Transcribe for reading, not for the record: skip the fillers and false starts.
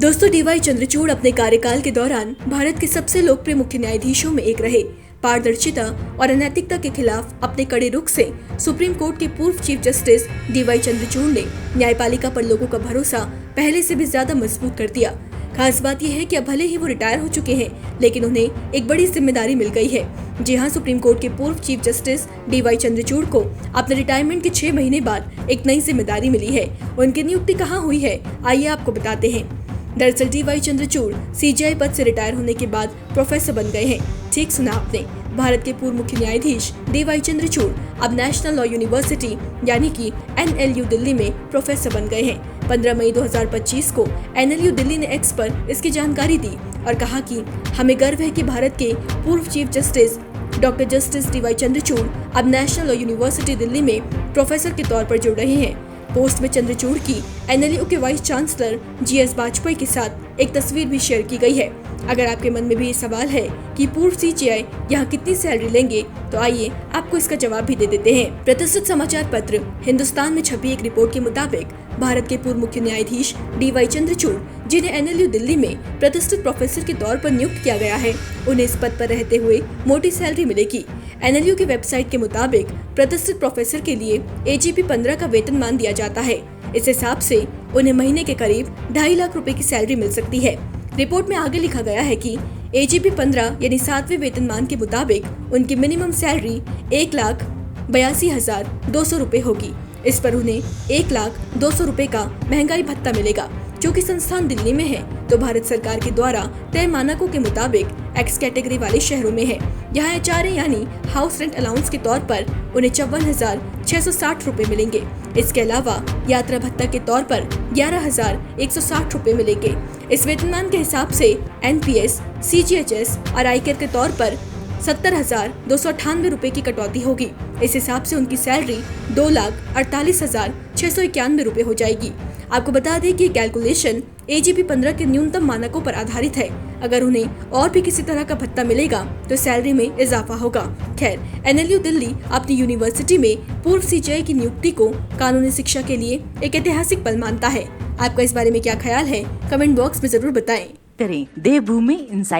दोस्तों, डीवाई चंद्रचूड़ अपने कार्यकाल के दौरान भारत के सबसे लोकप्रिय मुख्य न्यायाधीशों में एक रहे। पारदर्शिता और अनैतिकता के खिलाफ अपने कड़े रुख से सुप्रीम कोर्ट के पूर्व चीफ जस्टिस डीवाई चंद्रचूड़ ने न्यायपालिका पर लोगों का भरोसा पहले से भी ज्यादा मजबूत कर दिया। खास बात यह है कि अब भले ही वो रिटायर हो चुके हैं, लेकिन उन्हें एक बड़ी जिम्मेदारी मिल गई है। जी हाँ, सुप्रीम कोर्ट के पूर्व चीफ जस्टिस डीवाई चंद्रचूड़ को अपने रिटायरमेंट के 6 महीने बाद एक नई जिम्मेदारी मिली है। उनकी नियुक्ति कहाँ हुई है, आइए आपको बताते हैं। दरअसल डीवाई चंद्रचूड़ सीजेआई पद से रिटायर होने के बाद प्रोफेसर बन गए हैं। ठीक सुना आपने, भारत के पूर्व मुख्य न्यायाधीश डीवाई चंद्रचूड़ अब नेशनल लॉ यूनिवर्सिटी यानी कि NLU दिल्ली में प्रोफेसर बन गए हैं। 15 मई 2025 को NLU दिल्ली ने एक्स पर इसकी जानकारी दी और कहा कि हमें गर्व है कि भारत के पूर्व chief justice doctor justice DY Chandrachud अब नेशनल लॉ यूनिवर्सिटी दिल्ली में प्रोफेसर के तौर पर जुड़ रहे हैं। पोस्ट में चंद्रचूड़ की NLU के वाइस चांसलर GS वाजपेयी के साथ एक तस्वीर भी शेयर की गई है। अगर आपके मन में भी ये सवाल है कि पूर्व CJI यहाँ कितनी सैलरी लेंगे, तो आइए आपको इसका जवाब भी दे देते हैं। प्रतिष्ठित समाचार पत्र हिंदुस्तान में छपी एक रिपोर्ट के मुताबिक भारत के पूर्व मुख्य न्यायाधीश डीवाई चंद्रचूड़, जिन्हें NLU दिल्ली में प्रतिष्ठित प्रोफेसर के तौर पर नियुक्त किया गया है, उन्हें इस पद पर रहते हुए मोटी सैलरी मिलेगी। NLU की वेबसाइट के मुताबिक प्रतिष्ठित प्रोफेसर के लिए AGP 15 का वेतनमान दिया जाता है। इस हिसाब से उन्हें महीने के करीब 2.5 लाख रुपए की सैलरी मिल सकती है। रिपोर्ट में आगे लिखा गया है कि AGP 15 यानी 7वें वेतनमान के मुताबिक उनकी मिनिमम सैलरी 1,82,200 रुपए होगी। इस पर उन्हें 1,02,000 रुपए का महंगाई भत्ता मिलेगा। क्योंकि संस्थान दिल्ली में है, तो भारत सरकार के द्वारा तय मानकों के मुताबिक एक्स कैटेगरी वाले शहरों में है। यहाँ HRA यानी हाउस रेंट अलाउंस के तौर पर उन्हें 54,660 रुपए मिलेंगे। इसके अलावा यात्रा भत्ता के तौर पर 11,160 रुपए मिलेंगे। इस वेतनमान के हिसाब से NPS, CGHS और आयकर के तौर पर 70,298 रुपए की कटौती होगी। इस हिसाब से उनकी सैलरी 2,48,691 रुपए हो जाएगी। आपको बता दें कि कैलकुलेशन AGP 15 के न्यूनतम मानकों पर आधारित है। अगर उन्हें और भी किसी तरह का भत्ता मिलेगा तो सैलरी में इजाफा होगा। खैर, NLU दिल्ली अपनी यूनिवर्सिटी में पूर्व CJI की नियुक्ति को कानूनी शिक्षा के लिए एक ऐतिहासिक पल मानता है। आपका इस बारे में क्या ख्याल है, कमेंट बॉक्स में जरूर बताएं। करें देवभूमि इंसाइट।